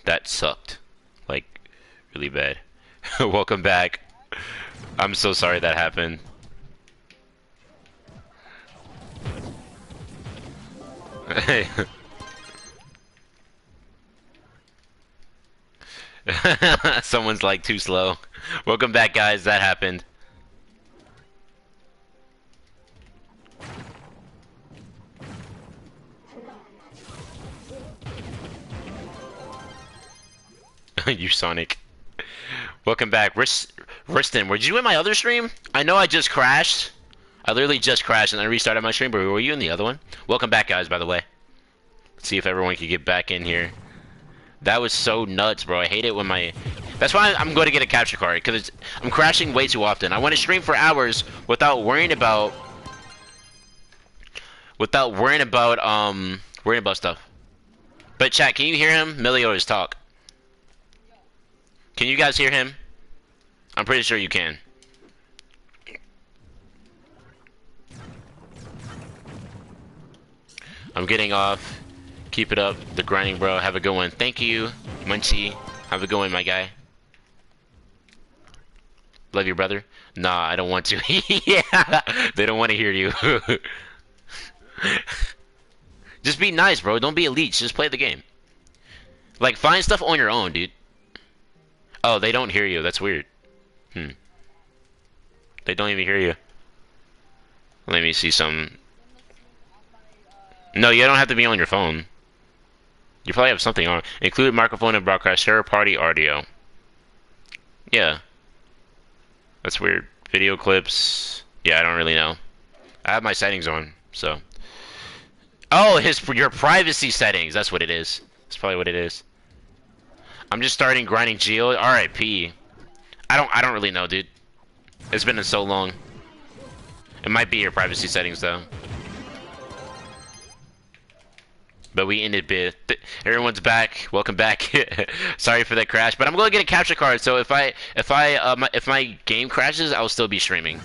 That sucked. Like, really bad. Welcome back. I'm so sorry that happened. Hey. Someone's like too slow. Welcome back, guys. That happened. You Sonic. Welcome back. Riston, were you in my other stream? I know I just crashed. I literally just crashed and I restarted my stream, but were you in the other one? Welcome back, guys, by the way. Let's see if everyone can get back in here. That was so nuts, bro. I hate it when my... That's why I'm going to get a capture card, because I'm crashing way too often. I want to stream for hours without worrying about... worrying about stuff. But chat, can you hear him? Millie always talk. Can you guys hear him? I'm pretty sure you can. I'm getting off. Keep it up. The grinding, bro. Have a good one. Thank you, Munchie. Have a good one, my guy. Love you, brother. Nah, I don't want to. Yeah, they don't want to hear you. Just be nice, bro. Don't be a leech. Just play the game. Like, find stuff on your own, dude. Oh, they don't hear you. That's weird. They don't even hear you. Let me see some. No, you don't have to be on your phone. You probably have something on. Include microphone and broadcast. Share party audio. Yeah. That's weird. Video clips. Yeah, I don't really know. I have my settings on, so. Oh, your privacy settings. That's what it is. That's probably what it is. I'm just starting grinding Geo. R.I.P. I don't really know, dude. It's been so long. It might be your privacy settings though. But we ended bit. Everyone's back. Welcome back. Sorry for that crash, but I'm gonna get a capture card. So if my game crashes, I'll still be streaming.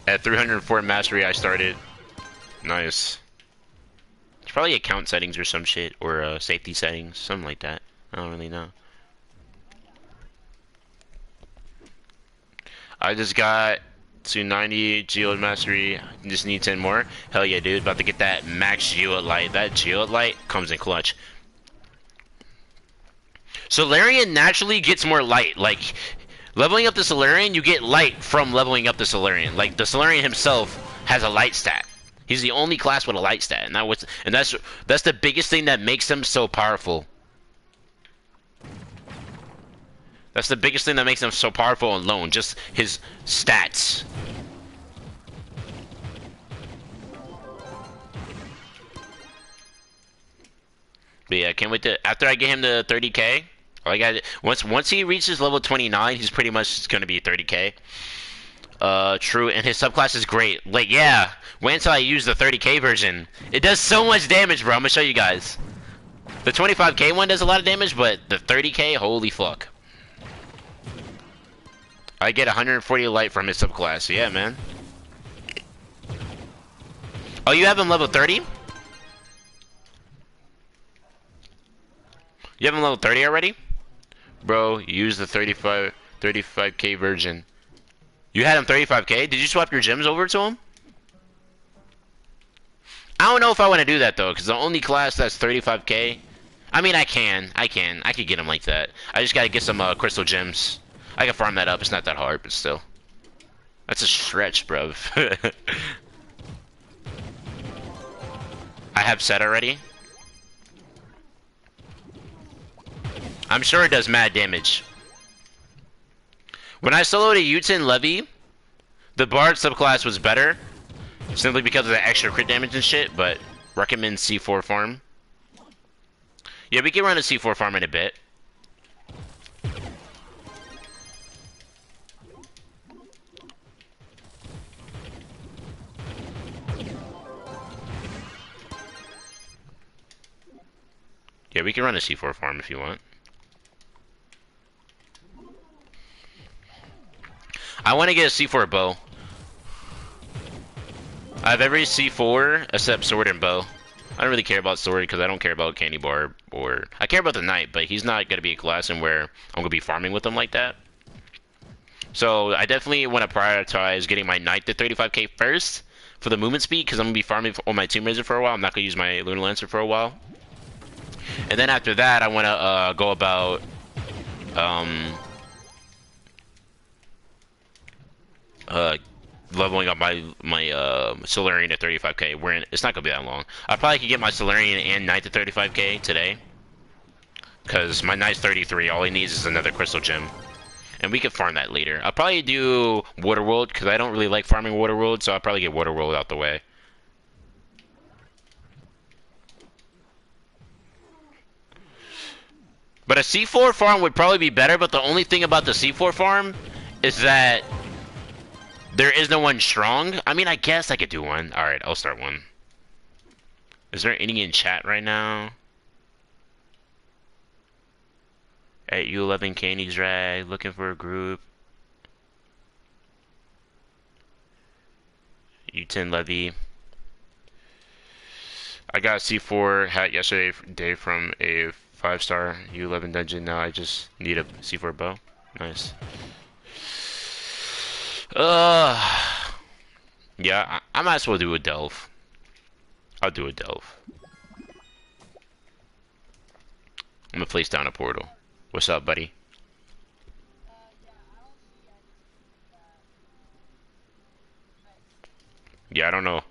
At 304 mastery, I started. Nice. It's probably account settings or some shit, or safety settings, something like that. I don't really know. I just got to 90 Geode Mastery. Just need 10 more. Hell yeah, dude. About to get that max Geode Light. That Geode Light comes in clutch. Solarian naturally gets more light. Like, leveling up the Solarian, you get light from leveling up the Solarian. Like, the Solarian himself has a light stat. He's the only class with a light stat. And that's the biggest thing that makes him so powerful. That's the biggest thing that makes him so powerful alone, just his stats. But yeah, I can't wait to, after I get him to 30k, once he reaches level 29, he's pretty much gonna be 30k. True, and his subclass is great. Like, yeah, wait until I use the 30k version. It does so much damage, bro. I'm gonna show you guys. The 25k one does a lot of damage, but the 30k, holy fuck. I get 140 light from his subclass. Yeah, man. Oh, you have him level 30? You have him level 30 already? Bro, use the 35k version. You had him 35k? Did you swap your gems over to him? I don't know if I want to do that, though, because the only class that's 35k... I mean, I could get him like that. I just gotta get some crystal gems. I can farm that up. It's not that hard, but still. That's a stretch, bro. I have set already. I'm sure it does mad damage. When I soloed a Uten Levy, the Bard subclass was better. Simply because of the extra crit damage and shit, but recommend C4 farm. Yeah, we can run a C4 farm in a bit. Yeah, we can run a C4 farm if you want. I want to get a C4 bow. I have every C4 except sword and bow. I don't really care about sword because I don't care about candy bar or I care about the knight, but he's not gonna be a class in where I'm gonna be farming with him like that. So I definitely want to prioritize getting my knight to 35k first for the movement speed because I'm gonna be farming on my Tomb Raider for a while. I'm not gonna use my Lunar Lancer for a while, and then after that I want to go about uh, leveling up my Solarian to 35k. It's not gonna be that long. I probably could get my Solarian and Knight to 35k today, because my Knight's 33. All he needs is another Crystal Gem, and we can farm that later. I'll probably do Waterworld because I don't really like farming Waterworld, so I'll probably get Waterworld out the way. But a C4 farm would probably be better. But the only thing about the C4 farm is that there is no one strong. I mean, I guess I could do one. Alright, I'll start one. Is there any in chat right now? At U11 Candy Drag, looking for a group. U10 Levy. I got a C4 hat yesterday from a 5-star U11 dungeon. Now I just need a C4 bow. Nice. Yeah, I might as well do a delve. I'll do a delve. I'm gonna place down a portal. What's up, buddy? Yeah, I don't know.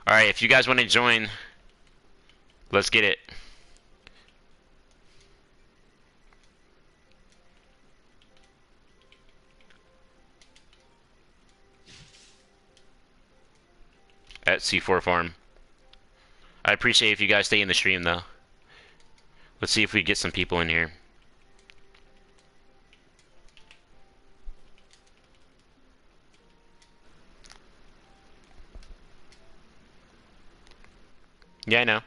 Alright, if you guys want to join, let's get it. At C4 Farm. I appreciate if you guys stay in the stream, though. Let's see if we get some people in here. Yeah, I know.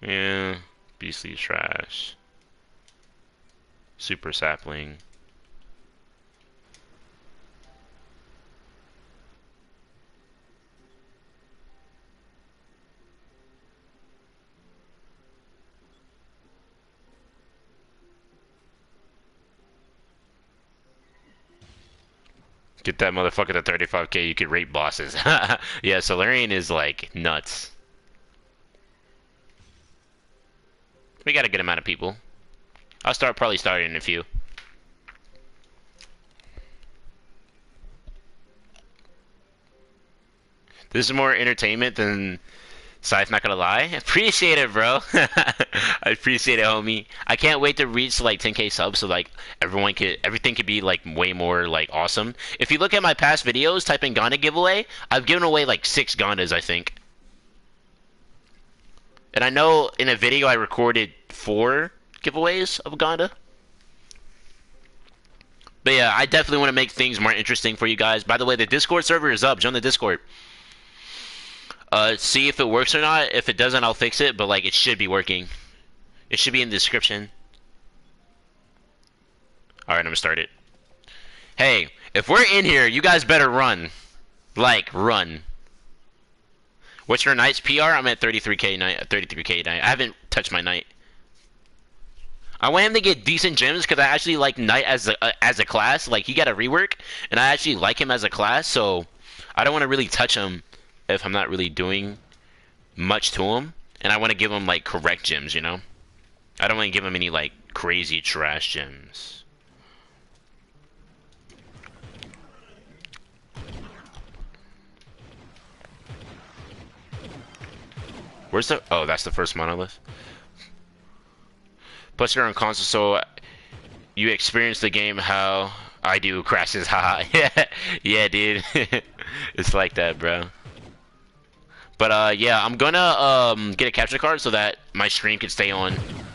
Yeah, beastly trash. Super sapling. Get that motherfucker to 35k, you could rate bosses. Yeah, Solarian is like nuts. We got a good amount of people. I'll probably starting in a few. This is more entertainment than Scythe, not gonna lie. Appreciate it, bro. I appreciate it, homie. I can't wait to reach like 10k subs so like everything could be like way more like awesome. If you look at my past videos, type in Gonda giveaway, I've given away like 6 Gondas, I think. And I know in a video I recorded 4 giveaways of Gonda. But yeah, I definitely want to make things more interesting for you guys. By the way, the Discord server is up. Join the Discord. See if it works or not. If it doesn't, I'll fix it. But like, it should be working. It should be in the description. All right, I'm gonna start it. Hey, if we're in here, you guys better run. Like, run. What's your knight's PR? I'm at 33k knight. 33k knight. I haven't touched my knight. I want him to get decent gems because I actually like knight as a class. Like, he got a rework, and I actually like him as a class. So I don't want to really touch him if I'm not really doing much to him, and I want to give him like correct gems, you know. I don't want to give him any like crazy trash gems. Where's the? Oh, that's the first monolith. Plus, you're on console, so you experience the game how I do. Crashes, haha. Yeah, yeah, dude. It's like that, bro. But yeah, I'm gonna get a capture card so that my stream can stay on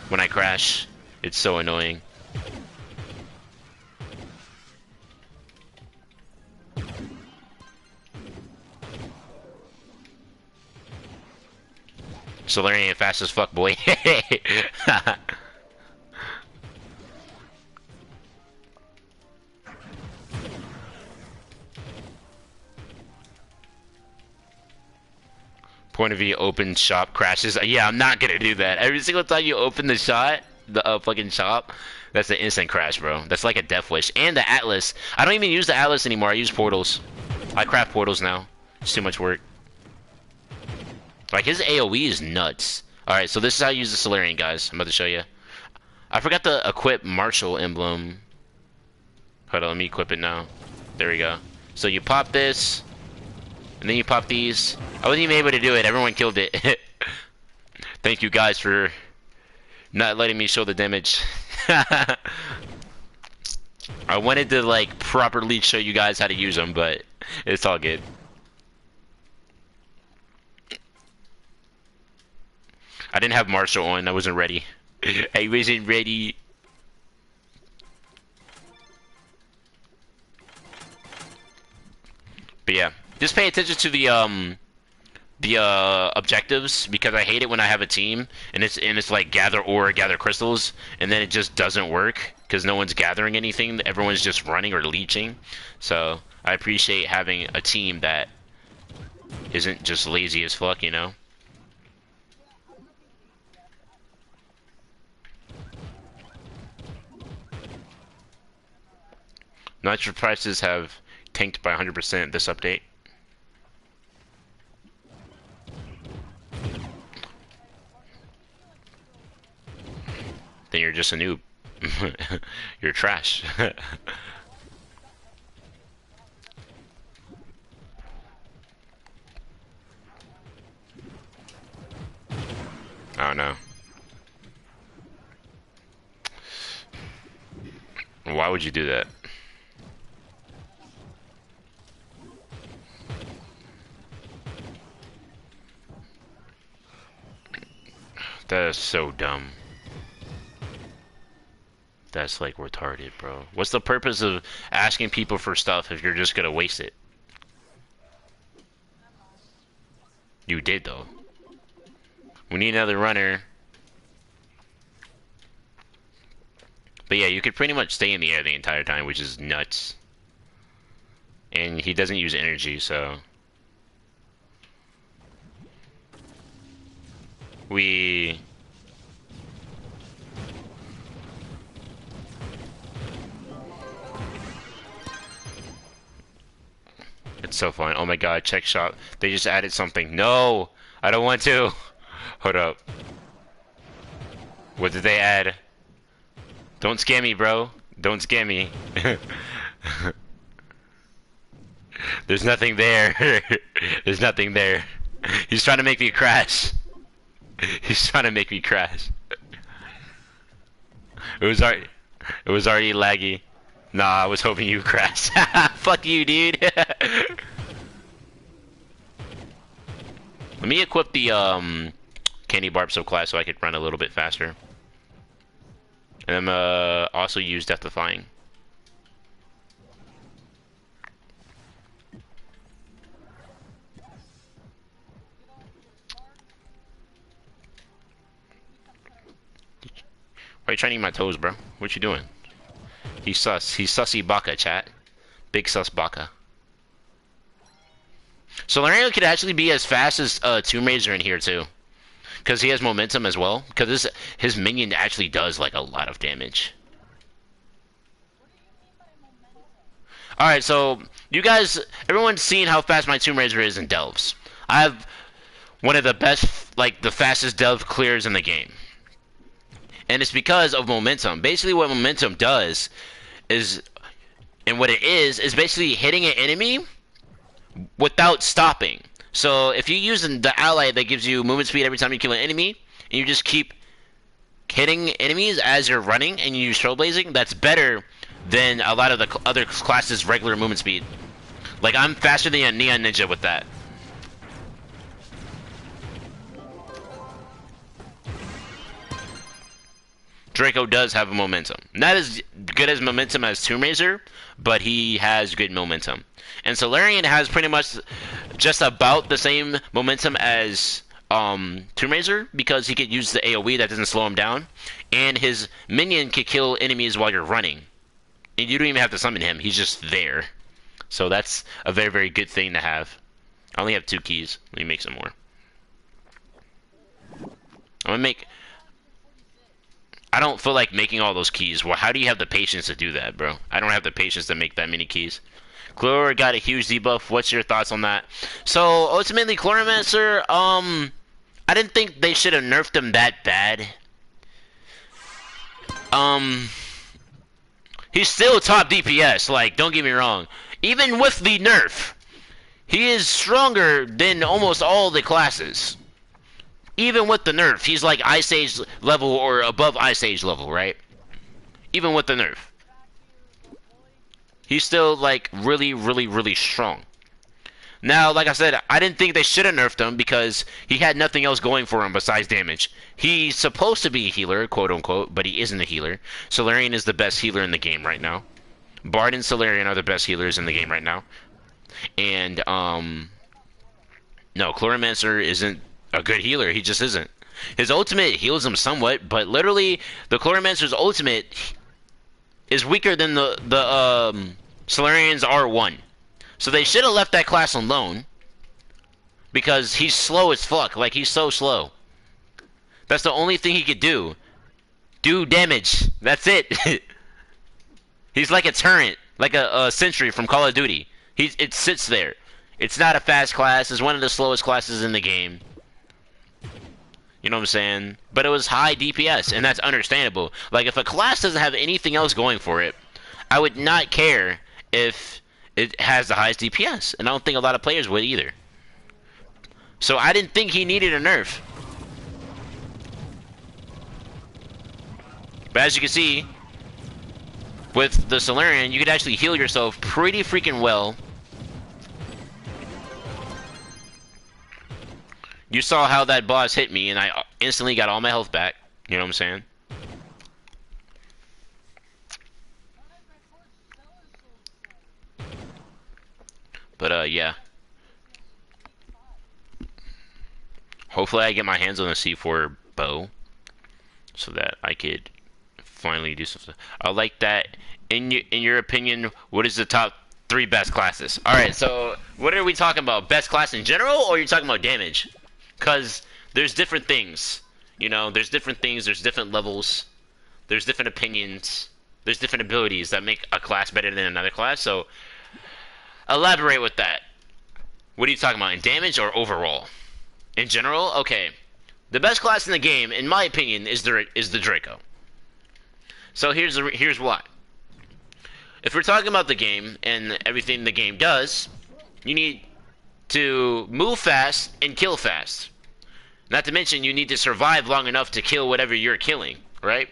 when I crash. It's so annoying. Solarian fast as fuck, boy. Point of view, open shop crashes. Yeah, I'm not gonna do that. Every single time you open the shot, the fucking shop, that's an instant crash, bro. That's like a death wish. And the Atlas. I don't even use the Atlas anymore. I use portals. I craft portals now. It's too much work. Like, his AoE is nuts. Alright, so this is how you use the Solarian, guys. I'm about to show you. I forgot to equip Marshall emblem. Hold on, let me equip it now. There we go. So you pop this. And then you pop these. I wasn't even able to do it. Everyone killed it. Thank you guys for not letting me show the damage. I wanted to like properly show you guys how to use them, but it's all good. I didn't have Marshall on. I wasn't ready. I wasn't ready. But yeah. Just pay attention to the objectives, because I hate it when I have a team and it's like gather ore, gather crystals, and then it just doesn't work because no one's gathering anything. Everyone's just running or leeching. So I appreciate having a team that isn't just lazy as fuck, you know? Nitro prices have tanked by 100% this update. Then you're just a noob. You're trash. Oh no. Why would you do that? That is so dumb. That's like retarded, bro. What's the purpose of asking people for stuff if you're just gonna waste it? You did, though. We need another runner. But yeah, you could pretty much stay in the air the entire time, which is nuts. And he doesn't use energy, so... We... It's so fun. Oh my god, check shop. They just added something. No! I don't want to! Hold up. What did they add? Don't scam me, bro. Don't scam me. There's nothing there. There's nothing there. He's trying to make me crash. He's trying to make me crash. It was already laggy. Nah, I was hoping you crash. Fuck you, dude. Let me equip the candy barb subclass so I could run a little bit faster. And I'm also use death defying. Why are you trying to eat my toes, bro? What you doing? He's sus. He's sussy baka, chat. Big sus baka. Solarian could actually be as fast as Tomb Raider in here too, because he has momentum as well. Because his minion actually does like a lot of damage. All right, so you guys, everyone's seen how fast my Tomb Raider is in delves. I have one of the best, like the fastest delve clears in the game, and it's because of momentum. Basically, what momentum does is, and what it is basically hitting an enemy without stopping. So if you use the ally that gives you movement speed every time you kill an enemy, and you just keep hitting enemies as you're running and you use trailblazing, that's better than a lot of the other classes' regular movement speed. Like, I'm faster than a Neon Ninja with that. Draco does have a momentum. Not as good as momentum as Tomb Raider, but he has good momentum. And Solarian has pretty much just about the same momentum as Tomb Raider because he could use the AoE that doesn't slow him down, and his minion could kill enemies while you're running, and you don't even have to summon him. He's just there. So that's a very, very good thing to have. I only have 2 keys. Let me make some more. I'm gonna make... I don't feel like making all those keys. Well, how do you have the patience to do that, bro? I don't have the patience to make that many keys. Chlor got a huge debuff. What's your thoughts on that? So, ultimately, Chloromancer, I didn't think they should have nerfed him that bad. He's still top DPS, like, don't get me wrong. Even with the nerf, he is stronger than almost all the classes. Even with the nerf, he's like Ice Age level or above Ice Age level, right? Even with the nerf. He's still, like, really, really, really strong. Now, like I said, I didn't think they should have nerfed him because he had nothing else going for him besides damage. He's supposed to be a healer, quote-unquote, but he isn't a healer. Solarian is the best healer in the game right now. Bard and Solarian are the best healers in the game right now. And, no, Chloromancer isn't a good healer. He just isn't. His ultimate heals him somewhat, but literally, the Chloromancer's ultimate is weaker than the Solarian's R1. So they should have left that class alone. Because he's slow as fuck. Like, he's so slow. That's the only thing he could do. Do damage. That's it. He's like a turret. Like a sentry from Call of Duty. It sits there. It's not a fast class. It's one of the slowest classes in the game. You know what I'm saying? But it was high DPS, and that's understandable. Like, if a class doesn't have anything else going for it, I would not care if it has the highest DPS. And I don't think a lot of players would either. So I didn't think he needed a nerf. But as you can see, with the Solarian, you could actually heal yourself pretty freaking well. You saw how that boss hit me, and I instantly got all my health back. You know what I'm saying? But, yeah. Hopefully I get my hands on a C4 bow, so that I could finally do something. I like that. In your opinion, what is the top 3 best classes? Alright, so what are we talking about? Best class in general, or are you talking about damage? Because there's different things. You know, there's different things, there's different levels, there's different opinions, there's different abilities that make a class better than another class, so elaborate with that. What are you talking about, in damage or overall? In general? Okay. The best class in the game, in my opinion, is the Draco. So here's why. If we're talking about the game and everything the game does, you need to move fast and kill fast. Not to mention, you need to survive long enough to kill whatever you're killing, right?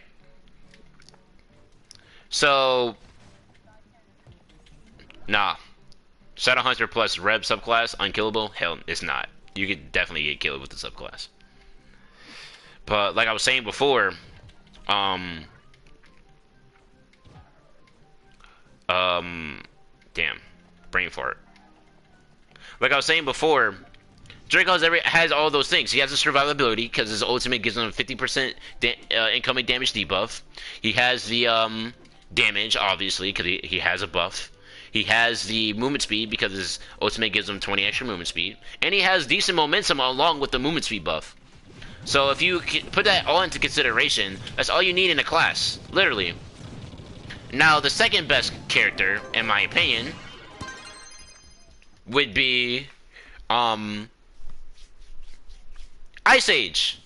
So, nah. Shadow Hunter plus Reb subclass, unkillable? Hell, it's not. You could definitely get killed with the subclass. But, like I was saying before, damn. Brain fart. Like I was saying before, Draco has all those things. He has the survivability, because his ultimate gives him a 50% incoming damage debuff. He has the damage, obviously, because he has a buff. He has the movement speed, because his ultimate gives him 20 extra movement speed. And he has decent momentum along with the movement speed buff. So if you put that all into consideration, that's all you need in a class. Literally. Now, the second best character, in my opinion, would be Ice Age.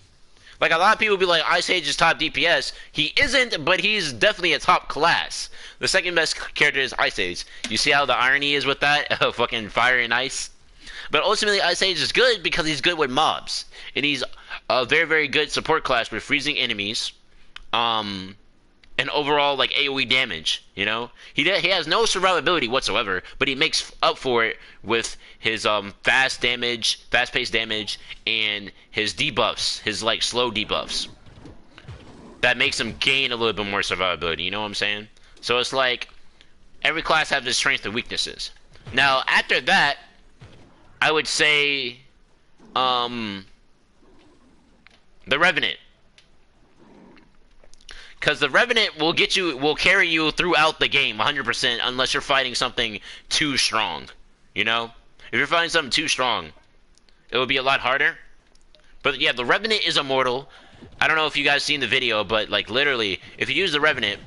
Like, a lot of people be like, Ice Age is top DPS. He isn't, but he's definitely a top class. The second best character is Ice Age. You see how the irony is with that? Fucking fire and ice. But ultimately, Ice Age is good because he's good with mobs. And he's a very, very good support class with freezing enemies. And overall, like, AoE damage, you know? He has no survivability whatsoever, but he makes up for it with his fast-paced damage, and his debuffs, his, like, slow debuffs. That makes him gain a little bit more survivability, you know what I'm saying? So it's like, every class has its strengths and weaknesses. Now, after that, I would say, The Revenant. Because the Revenant will carry you throughout the game 100% unless you're fighting something too strong. You know? If you're fighting something too strong, it would be a lot harder. But yeah, the Revenant is immortal. I don't know if you guys seen the video, but like literally, if you use the Revenant,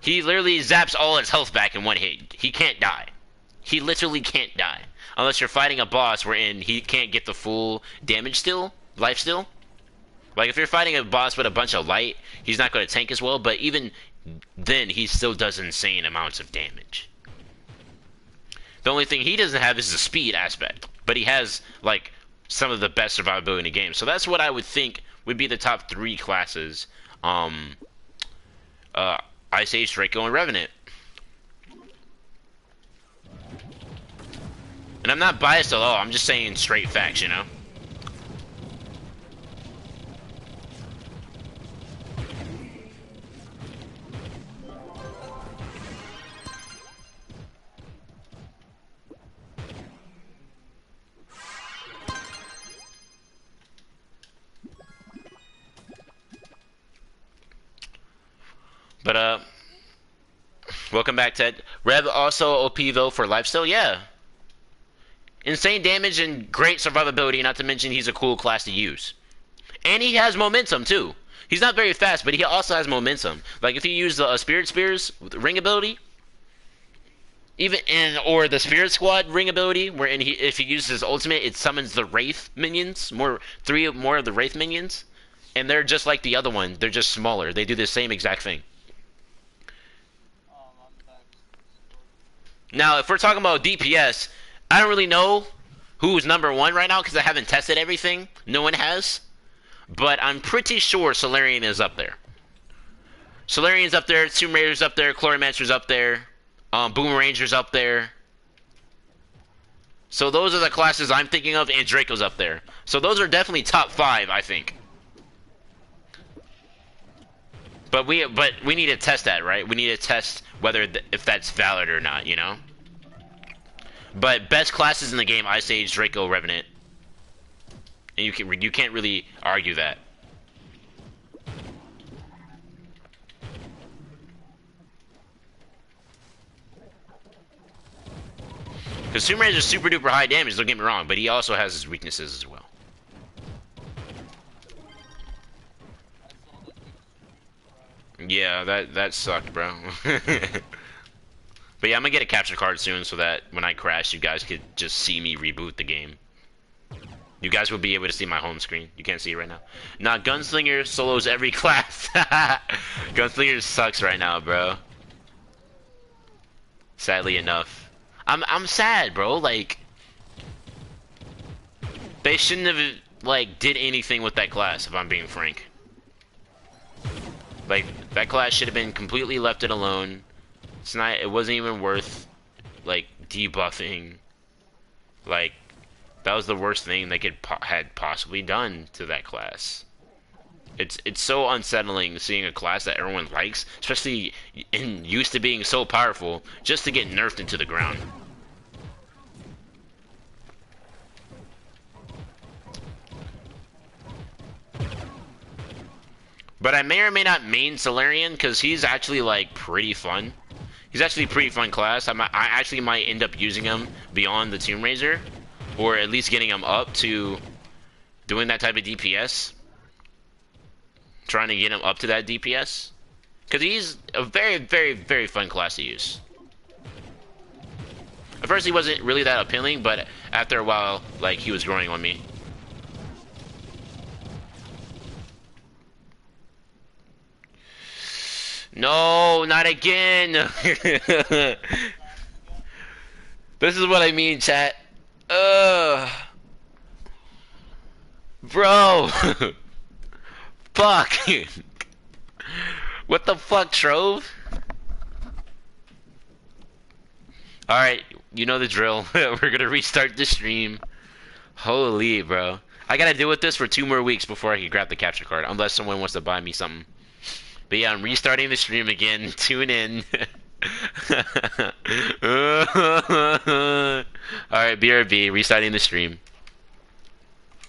he literally zaps all his health back in one hit. He can't die. He literally can't die. Unless you're fighting a boss wherein he can't get the full damage still, life still. Like if you're fighting a boss with a bunch of light, he's not going to tank as well, but even then he still does insane amounts of damage. The only thing he doesn't have is the speed aspect, but he has like some of the best survivability in the game. So that's what I would think would be the top 3 classes. Ice Age, Draco, and Revenant. And I'm not biased at all, I'm just saying straight facts, you know? But, welcome back, Ted. Rev also OP, though, for lifesteal? Yeah. Insane damage and great survivability, not to mention he's a cool class to use. And he has momentum, too. He's not very fast, but he also has momentum. Like, if you use the Spirit Spears ring ability, or the Spirit Squad ring ability, wherein if he uses his ultimate, it summons the Wraith minions, three more of the Wraith minions, and they're just like the other one. They're just smaller. They do the same exact thing. Now, if we're talking about DPS, I don't really know who's #1 right now because I haven't tested everything. No one has. But I'm pretty sure Solarian is up there. Solarian's up there, Tomb Raider's up there, Chloromancer's up there, Boomeranger's up there. So those are the classes I'm thinking of, and Draco's up there. So those are definitely top 5, I think. But we need to test that, right? We need to test if that's valid or not, you know? But best classes in the game, Ice Age, Draco, Revenant. And you can't really argue that. Because Tomb Raider is super duper high damage, don't get me wrong, but he also has his weaknesses as well. Yeah, that sucked, bro. But yeah, I'm gonna get a capture card soon so that when I crash, you guys could just see me reboot the game. You guys will be able to see my home screen. You can't see it right now. Nah, Gunslinger solos every class. Gunslinger sucks right now, bro. Sadly enough. I'm sad, bro. Like, they shouldn't have, like, did anything with that class, if I'm being frank. Like, that class should have been completely left it alone. It wasn't even worth, like, debuffing. Like, that was the worst thing they had possibly done to that class. It's so unsettling seeing a class that everyone likes, especially used to being so powerful, just to get nerfed into the ground. But I may or may not main Solarian, because he's actually, like, pretty fun. He's actually a pretty fun class. I actually might end up using him beyond the Tomb Raider, or at least getting him up to doing that type of DPS. Trying to get him up to that DPS. Because he's a very, very, very fun class to use. At first he wasn't really that appealing, but after a while, like, he was growing on me. No, not again! This is what I mean, chat. Bro! Fuck! What the fuck, Trove? Alright, you know the drill. We're gonna restart the stream. Holy, bro. I gotta deal with this for 2 more weeks before I can grab the capture card, unless someone wants to buy me something. But yeah, I'm restarting the stream again. Tune in. Alright, BRB, restarting the stream.